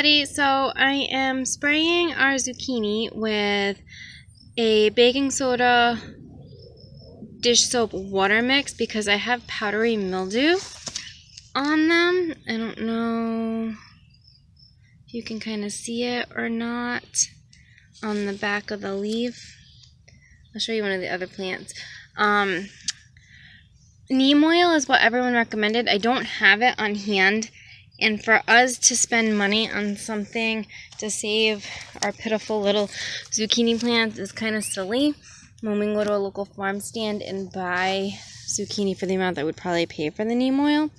everybody, so I am spraying our zucchini with a baking soda dish soap water mix because I have powdery mildew on them. I don't know if you can kind of see it or not on the back of the leaf. I'll show you one of the other plants. Neem oil is what everyone recommended. I don't have it on hand. And for us to spend money on something to save our pitiful little zucchini plants is kind of silly when we go to a local farm stand and buy zucchini for the amount that we'd probably pay for the neem oil.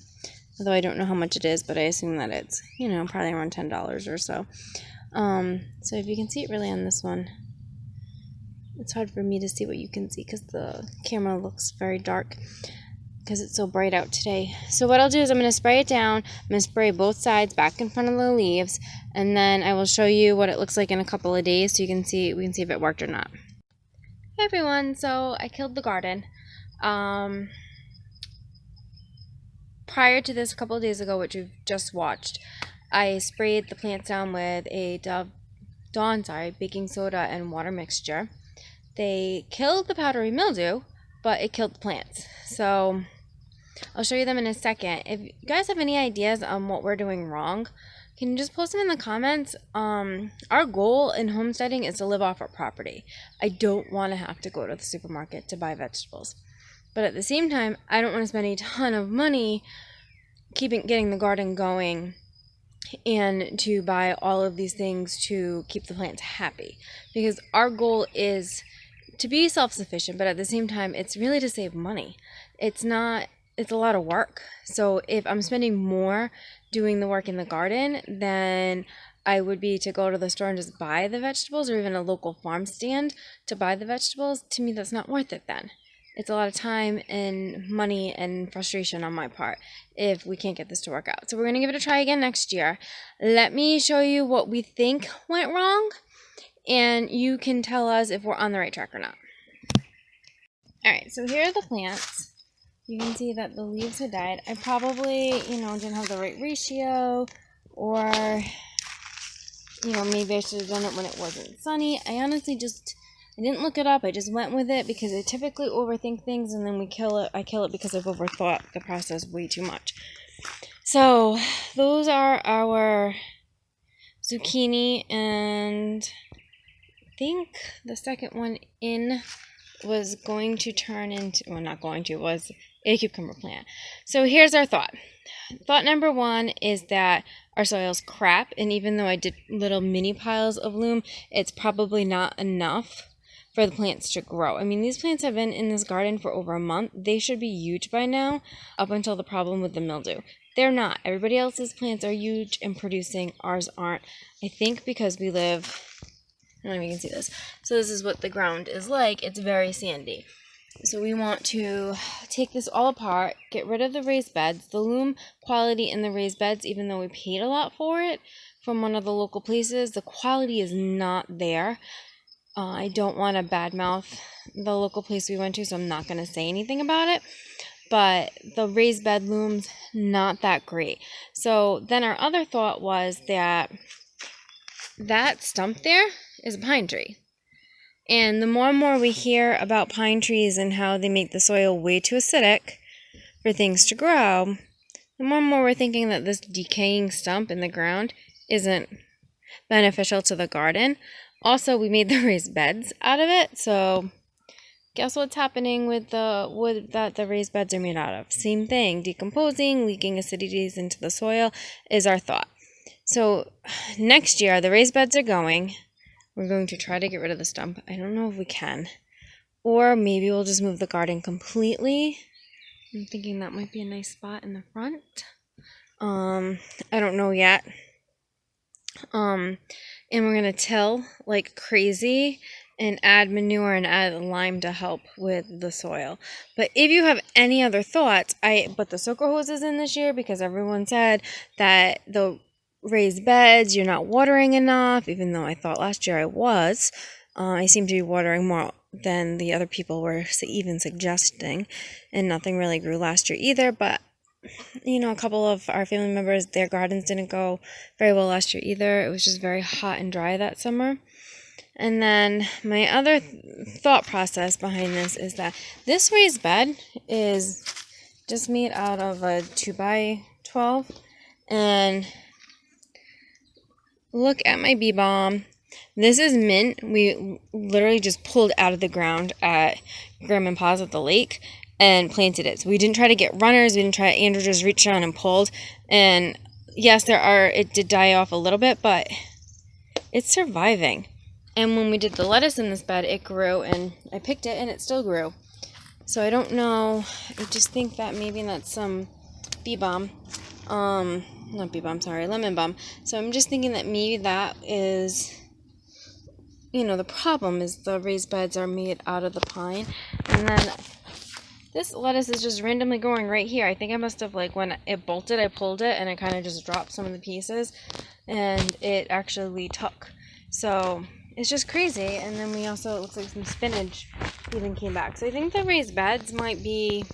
Although I don't know how much it is, but I assume that it's, probably around $10 or so. So if you can see it really on this one, it's hard for me to see what you can see because the camera looks very dark, because it's so bright out today. So what I'll do is I'm going to spray it down. I'm going to spray both sides back in front of the leaves, and then I will show you what it looks like in a couple of days so we can see if it worked or not. Hey everyone, so I killed the garden. Prior to this, a couple of days ago, which you've just watched, I sprayed the plants down with a Dawn baking soda and water mixture. They killed the powdery mildew, but it killed the plants. So I'll show you them in a second. If you guys have any ideas on what we're doing wrong, can you just post them in the comments? Our goal in homesteading is to live off our property. I don't want to have to go to the supermarket to buy vegetables. But at the same time, I don't want to spend a ton of money getting the garden going and to buy all of these things to keep the plants happy. Because our goal is to be self-sufficient, but at the same time, it's really to save money. It's a lot of work. So if I'm spending more doing the work in the garden than I would be to go to the store and just buy the vegetables, or even a local farm stand to buy the vegetables, to me, that's not worth it then. It's a lot of time and money and frustration on my part if we can't get this to work out. So we're going to give it a try again next year. Let me show you what we think went wrong, and you can tell us if we're on the right track or not. Alright, so here are the plants. You can see that the leaves had died. I probably, didn't have the right ratio, or, maybe I should have done it when it wasn't sunny. I honestly I didn't look it up. I just went with it because I typically overthink things, and then I kill it because I've overthought the process way too much. So those are our zucchini, and I think the second one in was going to turn into, was a cucumber plant. So here's our thought. Thought number one is that our soil's crap, and even though I did little mini piles of loam, it's probably not enough for the plants to grow. I mean, these plants have been in this garden for over a month. They should be huge by now, up until the problem with the mildew. They're not. Everybody else's plants are huge and producing. Ours aren't. I think because we live, I don't know if you can see this. So this is what the ground is like. It's very sandy. So we want to take this all apart, get rid of the raised beds. The loam quality in the raised beds, even though we paid a lot for it from one of the local places, the quality is not there. I don't want to badmouth the local place we went to, so I'm not going to say anything about it. But the raised bed loom's not that great. So then our other thought was that stump there is a pine tree. And the more and more we hear about pine trees and how they make the soil way too acidic for things to grow, the more and more we're thinking that this decaying stump in the ground isn't beneficial to the garden. Also, we made the raised beds out of it, so guess what's happening with the wood that the raised beds are made out of? Same thing, decomposing, leaking acidities into the soil is our thought. So next year, the raised beds are going. We're going to try to get rid of the stump. I don't know if we can. Or maybe we'll just move the garden completely. I'm thinking that might be a nice spot in the front. I don't know yet. And we're going to till like crazy and add manure and add lime to help with the soil. But if you have any other thoughts, I put the soaker hoses in this year because everyone said that the raised beds, you're not watering enough, even though I thought last year I was. I seem to be watering more than the other people were even suggesting, and nothing really grew last year either, but a couple of our family members, their gardens didn't go very well last year either. It was just very hot and dry that summer. And then my other thought process behind this is that this raised bed is just made out of a 2x12. And look at my bee balm. This is mint. We literally just pulled out of the ground at Grandma and Pa's at the lake and planted it. So we didn't try to get runners. We didn't try. Andrew just reached down and pulled. And yes, it did die off a little bit, but it's surviving. And when we did the lettuce in this bed, it grew, and I picked it, and it still grew. So I don't know. I just think that maybe that's some bee balm. Not bee balm, sorry, lemon balm. So I'm just thinking that maybe that is, the problem is the raised beds are made out of the pine. And then this lettuce is just randomly growing right here. I think I must have, when it bolted, I pulled it, and I kind of just dropped some of the pieces, and it actually took. So it's just crazy. And then it looks like some spinach even came back. So I think the raised beds might be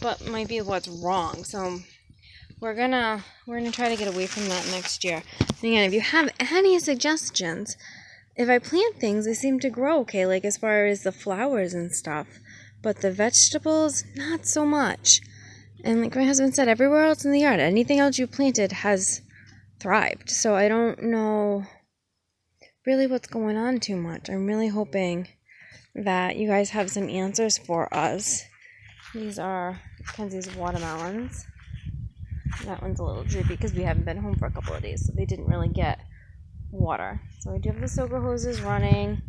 what's wrong. So we're gonna try to get away from that next year. And again, if you have any suggestions, if I plant things, they seem to grow okay, like as far as the flowers and stuff. But the vegetables, not so much. And like my husband said, everywhere else in the yard, anything else you planted has thrived. So I don't know really what's going on too much. I'm really hoping that you guys have some answers for us. These are Mackenzie's watermelons. That one's a little droopy because we haven't been home for a couple of days, so they didn't really get water. So I do have the soaker hoses running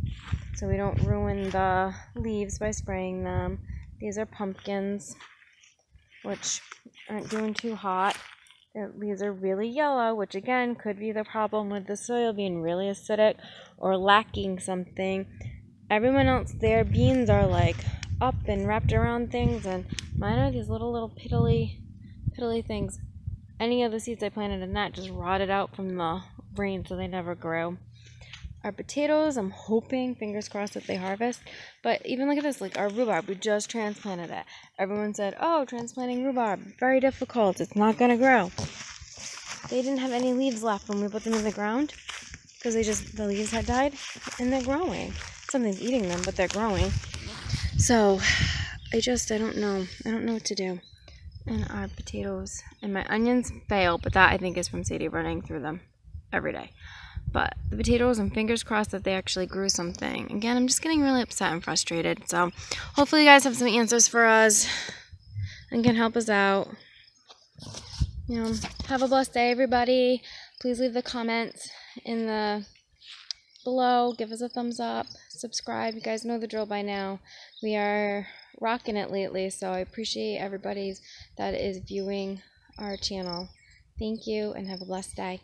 so we don't ruin the leaves by spraying them. These are pumpkins, which aren't doing too hot. The leaves are really yellow, which again could be the problem with the soil being really acidic or lacking something. Everyone else, their beans are up and wrapped around things, and mine are these little piddly things. Any of the seeds I planted in that just rotted out from the rain, so they never grew. Our potatoes, I'm hoping, fingers crossed, that they harvest. But even look at this, our rhubarb, we just transplanted it. Everyone said, oh, transplanting rhubarb, very difficult, it's not going to grow. They didn't have any leaves left when we put them in the ground because the leaves had died, and they're growing. Something's eating them, but they're growing. So I don't know. I don't know what to do. And our potatoes and my onions fail, but that I think is from Sadie running through them every day. But the potatoes, I'm fingers crossed that they actually grew something. Again, I'm just getting really upset and frustrated. So hopefully you guys have some answers for us and can help us out. Have a blessed day, everybody. Please leave the comments in the below. Give us a thumbs up. Subscribe. You guys know the drill by now. We are rocking it lately, so I appreciate everybody that is viewing our channel. Thank you, and have a blessed day.